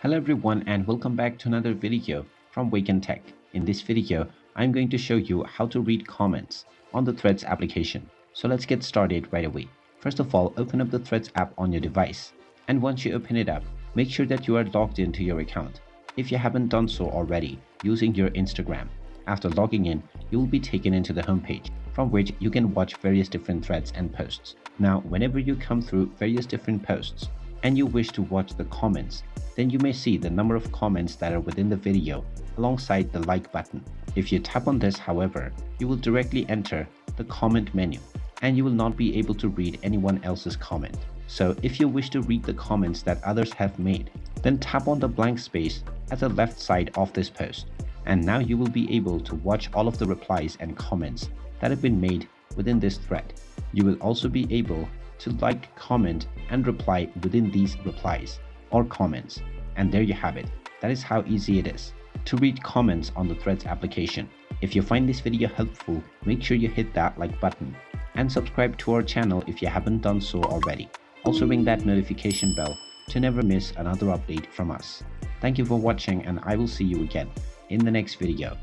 Hello everyone and welcome back to another video from Wake&Tech. In this video, I'm going to show you how to read comments on the Threads application. So let's get started right away. First of all, open up the Threads app on your device. And once you open it up, make sure that you are logged into your account. If you haven't done so already, using your Instagram. After logging in, you will be taken into the homepage from which you can watch various different threads and posts. Now, whenever you come through various different posts and you wish to watch the comments, then you may see the number of comments that are within the video alongside the like button. If you tap on this, however, you will directly enter the comment menu and you will not be able to read anyone else's comment. So if you wish to read the comments that others have made, then tap on the blank space at the left side of this post. And now you will be able to watch all of the replies and comments that have been made within this thread. You will also be able to like, comment, and reply within these replies or comments. And there you have it. That is how easy it is to read comments on the Threads application. If you find this video helpful, make sure you hit that like button and subscribe to our channel if you haven't done so already. Also ring that notification bell to never miss another update from us. Thank you for watching and I will see you again in the next video.